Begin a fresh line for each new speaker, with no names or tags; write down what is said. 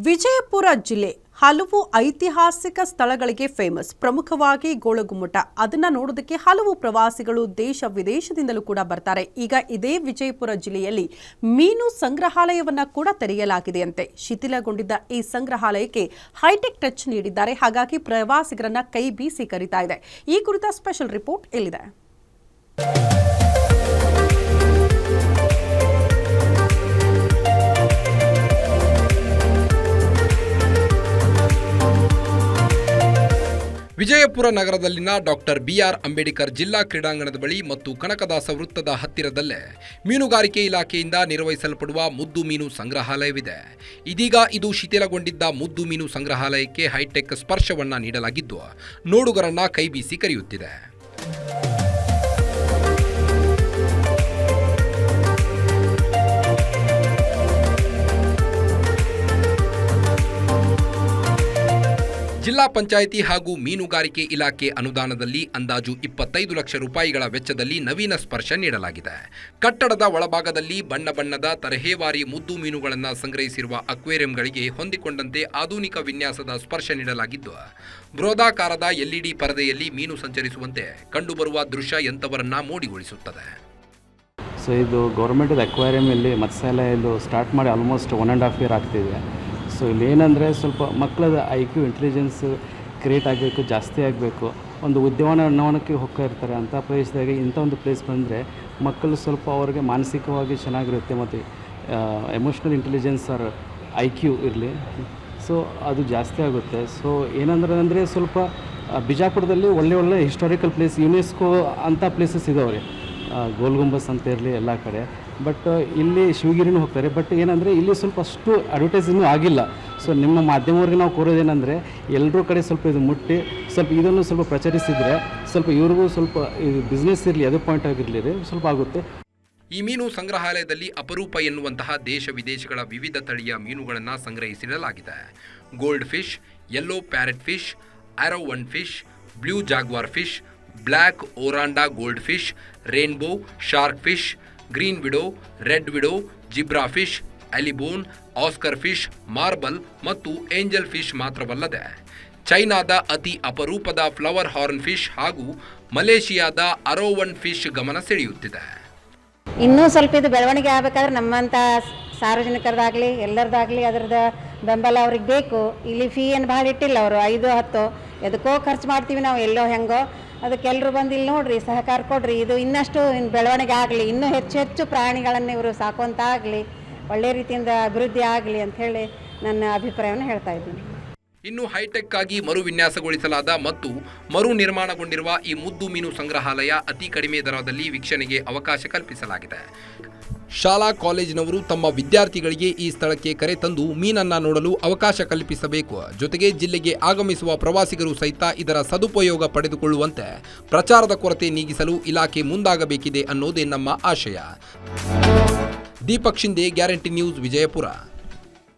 ವಿಜಯಪುರ ಜಿಲ್ಲೆ ಹಲವು ಐತಿಹಾಸಿಕ ಸ್ಥಳಗಳಿಗೆ ಫೇಮಸ್. ಪ್ರಮುಖವಾಗಿ ಗೋಳಗುಮ್ಮಟ. ಅದನ್ನ ನೋಡೋದಕ್ಕೆ ಹಲವು ಪ್ರವಾಸಿಗಳು ದೇಶ ವಿದೇಶದಿಂದಲೂ ಕೂಡ ಬರ್ತಾರೆ. ಈಗ ಇದೇ ವಿಜಯಪುರ ಜಿಲ್ಲೆಯಲ್ಲಿ ಮೀನು ಸಂಗ್ರಹಾಲಯವನ್ನ ಕೂಡ ತೆರೆಯಲಾಗಿದೆಯಂತೆ. ಶಿಥಿಲಗೊಂಡಿದ್ದ ಈ ಸಂಗ್ರಹಾಲಯಕ್ಕೆ ಹೈಟೆಕ್ ಟಚ್ ನೀಡಿದ್ದಾರೆ. ಹಾಗಾಗಿ ಪ್ರವಾಸಿಗರನ್ನ ಕೈ ಬೀಸಿ ಕರೀತಾ ಇದೆ. ಈ ಕುರಿತ ಸ್ಪೆಷಲ್ ರಿಪೋರ್ಟ್ ಇಲ್ಲಿದೆ.
ವಿಜಯಪುರ ನಗರದಲ್ಲಿನ ಡಾಕ್ಟರ್ ಬಿಆರ್ ಅಂಬೇಡ್ಕರ್ ಜಿಲ್ಲಾ ಕ್ರೀಡಾಂಗಣದ ಬಳಿ ಮತ್ತು ಕನಕದಾಸ ವೃತ್ತದ ಹತ್ತಿರದಲ್ಲೇ ಮೀನುಗಾರಿಕೆ ಇಲಾಖೆಯಿಂದ ನಿರ್ವಹಿಸಲ್ಪಡುವ ಮುದ್ದು ಮೀನು ಸಂಗ್ರಹಾಲಯವಿದೆ. ಇದೀಗ ಇದು ಶಿಥಿಲಗೊಂಡಿದ್ದ ಮುದ್ದು ಮೀನು ಸಂಗ್ರಹಾಲಯಕ್ಕೆ ಹೈಟೆಕ್ ಸ್ಪರ್ಶವನ್ನ ನೀಡಲಾಗಿದ್ದು ನೋಡುಗರನ್ನ ಕೈಬೀಸಿ ಕರೆಯುತ್ತಿದೆ. ಜಿಲ್ಲಾ ಪಂಚಾಯಿತಿ ಹಾಗೂ ಮೀನುಗಾರಿಕೆ ಇಲಾಖೆ ಅನುದಾನದಲ್ಲಿ ಅಂದಾಜು 25 ಲಕ್ಷ ರೂಪಾಯಿಗಳ ವೆಚ್ಚದಲ್ಲಿ ನವೀನ ಸ್ಪರ್ಶ ನೀಡಲಾಗಿದೆ. ಕಟ್ಟಡದ ಒಳಭಾಗದಲ್ಲಿ ಬಣ್ಣ ಬಣ್ಣದ ತರಹೇವಾರಿ ಮುದ್ದು ಮೀನುಗಳನ್ನು ಸಂಗ್ರಹಿಸಿರುವ ಅಕ್ವೇರಿಯಂಗಳಿಗೆ ಹೊಂದಿಕೊಂಡಂತೆ ಆಧುನಿಕ ವಿನ್ಯಾಸದ ಸ್ಪರ್ಶ ನೀಡಲಾಗಿದ್ದು ಬೃಹದಾಕಾರದ LED ಪರದೆಯಲ್ಲಿ ಮೀನು ಸಂಚರಿಸುವಂತೆ ಕಂಡುಬರುವ ದೃಶ್ಯ ಎಂಥವರನ್ನ ಮೋಡಿಗೊಳಿಸುತ್ತದೆ.
ಸೊ ಇದು ಗೌರ್ಮೆಂಟ್ ಅಕ್ವೇರಿಯಂ ಇಲ್ಲಿ ಮತ್ಸ್ಯಾಲಯ ಸ್ಟಾರ್ಟ್ ಮಾಡಿ ಆಲ್ಮೋಸ್ಟ್ 1.5 ಇಯರ್ ಆಗ್ತಿದೆ. ಸೊ ಇಲ್ಲಿ ಏನಂದರೆ ಸ್ವಲ್ಪ ಮಕ್ಕಳ IQ ಇಂಟೆಲಿಜೆನ್ಸ್ ಕ್ರಿಯೇಟ್ ಆಗಬೇಕು, ಜಾಸ್ತಿ ಆಗಬೇಕು. ಒಂದು ಉದ್ಯಾನವನಕ್ಕೆ ಹೋಗ್ತಾ ಇರ್ತಾರೆ ಅಂಥ ಪ್ರದೇಶದಾಗೆ ಇಂಥ ಒಂದು ಪ್ಲೇಸ್ ಬಂದರೆ ಮಕ್ಕಳು ಸ್ವಲ್ಪ ಅವ್ರಿಗೆ ಮಾನಸಿಕವಾಗಿ ಚೆನ್ನಾಗಿರುತ್ತೆ ಮತ್ತು ಎಮೋಷ್ನಲ್ ಇಂಟೆಲಿಜೆನ್ಸ್ ಆರ್ IQ ಇರಲಿ. ಸೊ ಅದು ಜಾಸ್ತಿ ಆಗುತ್ತೆ. ಸೊ ಏನಂದರೆ ಸ್ವಲ್ಪ ಬಿಜಾಪುರದಲ್ಲಿ ಒಳ್ಳೆ ಹಿಸ್ಟಾರಿಕಲ್ ಪ್ಲೇಸ್, ಯುನೆಸ್ಕೋ ಅಂಥ ಪ್ಲೇಸಸ್ ಇದಾವೆ, ಗೋಲ್ ಗುಂಬಸ್ ಅಂತ ಇರಲಿ ಎಲ್ಲ ಕಡೆ. ಬಟ್ ಇಲ್ಲಿ ಶಿವಗಿರಿನೂ ಹೋಗ್ತಾರೆ. ಬಟ್ ಏನಂದರೆ ಇಲ್ಲಿ ಸ್ವಲ್ಪ ಅಷ್ಟು ಅಡ್ವರ್ಟೈಸ್ ಇನ್ನೂ ಆಗಿಲ್ಲ. ಸೊ ನಿಮ್ಮ ಮಾಧ್ಯಮವ್ರಿಗೆ ನಾವು ಕೋರೋದೇನೆಂದರೆ ಎಲ್ಲರೂ ಕಡೆ ಸ್ವಲ್ಪ ಇದು ಮುಟ್ಟಿ ಸ್ವಲ್ಪ ಇದನ್ನು ಸ್ವಲ್ಪ ಪ್ರಚರಿಸಿದರೆ ಸ್ವಲ್ಪ ಇವ್ರಿಗೂ ಸ್ವಲ್ಪ ಬಿಸ್ನೆಸ್ ಇರಲಿ, ಅದೇ ಪಾಯಿಂಟ್ ಆಗಿರಲಿ ಸ್ವಲ್ಪ ಆಗುತ್ತೆ.
ಈ ಮೀನು ಸಂಗ್ರಹಾಲಯದಲ್ಲಿ ಅಪರೂಪ ಎನ್ನುವಂತಹ ದೇಶ ವಿದೇಶಗಳ ವಿವಿಧ ತಳಿಯ ಮೀನುಗಳನ್ನು ಸಂಗ್ರಹಿಸಿಡಲಾಗಿದೆ. Goldfish, yellow parrot fish, arowana fish, blue jaguar fish, black oranda goldfish, rainbow shark fish, green widow, red widow, zebra fish, ಅಲಿಬೋನ್, ಆಸ್ಕರ್ ಫಿಶ್, ಮಾರ್ಬಲ್ ಮತ್ತು ಏಂಜಲ್ ಫಿಶ್ ಮಾತ್ರವಲ್ಲದೆ ಚೈನಾದ ಅತಿ ಅಪರೂಪದ ಫ್ಲವರ್ ಹಾರ್ನ್ ಫಿಶ್ ಹಾಗೂ ಮಲೇಷಿಯಾದ ಅರೋವನ್ fish ಗಮನ ಸೆಳೆಯುತ್ತಿದೆ.
ಇನ್ನೂ ಸ್ವಲ್ಪ ಇದು ಬೆಳವಣಿಗೆ ಆಗಬೇಕಾದ್ರೆ ನಮ್ಮಂಥ ಸಾರ್ವಜನಿಕರದಾಗಲಿ ಎಲ್ಲರದಾಗಲಿ ಅದರದ್ದು ಬೆಂಬಲ ಅವ್ರಿಗೆ ಬೇಕು. ಇಲ್ಲಿ ಫೀ ಏನು ಭಾಳ ಇಟ್ಟಿಲ್ಲ ಅವರು, 5-10 ಎದಕ್ಕೋ ಖರ್ಚು ಮಾಡ್ತೀವಿ ನಾವು, ಎಲ್ಲೋ ಹೆಂಗೋ. ಅದಕ್ಕೆ ಎಲ್ಲರೂ ಬಂದು ಇಲ್ಲಿ ನೋಡ್ರಿ, ಸಹಕಾರ ಕೊಡ್ರಿ, ಇದು ಇನ್ನಷ್ಟು ಬೆಳವಣಿಗೆ ಆಗಲಿ, ಇನ್ನೂ ಹೆಚ್ಚು ಪ್ರಾಣಿಗಳನ್ನು ಇವರು ಸಾಕುವಂತಾಗಲಿ, ಒಳ್ಳೆ ರೀತಿಯಿಂದ ಅಭಿವೃದ್ಧಿ ಆಗಲಿ ಅಂಥೇಳಿ ನನ್ನ ಅಭಿಪ್ರಾಯವನ್ನು ಹೇಳ್ತಾ ಇದ್ದೀನಿ.
ಇನ್ನು ಹೈಟೆಕ್ ಆಗಿ ಮರು ವಿನ್ಯಾಸಗೊಳಿಸಲಾದ ಮತ್ತು ಮರು ನಿರ್ಮಾಣಗೊಂಡಿರುವ ಈ ಮುದ್ದು ಮೀನು ಸಂಗ್ರಹಾಲಯ ಅತಿ ಕಡಿಮೆ ದರದಲ್ಲಿ ವೀಕ್ಷಣೆಗೆ ಅವಕಾಶ ಕಲ್ಪಿಸಲಾಗಿದೆ. ಶಾಲಾ ಕಾಲೇಜಿನವರು ತಮ್ಮ ವಿದ್ಯಾರ್ಥಿಗಳಿಗೆ ಈ ಸ್ಥಳಕ್ಕೆ ಕರೆ ತಂದು ಮೀನನ್ನ ನೋಡಲು ಅವಕಾಶ ಕಲ್ಪಿಸಬೇಕು. ಜೊತೆಗೆ ಜಿಲ್ಲೆಗೆ ಆಗಮಿಸುವ ಪ್ರವಾಸಿಗರು ಸಹಿತ ಇದರ ಸದುಪಯೋಗ ಪಡೆದುಕೊಳ್ಳುವಂತೆ ಪ್ರಚಾರದ ಕೊರತೆ ನೀಗಿಸಲು ಇಲಾಖೆ ಮುಂದಾಗಬೇಕಿದೆ ಅನ್ನೋದೇ ನಮ್ಮ ಆಶಯ. Deepak Shinde, guarantee news, Vijayapura.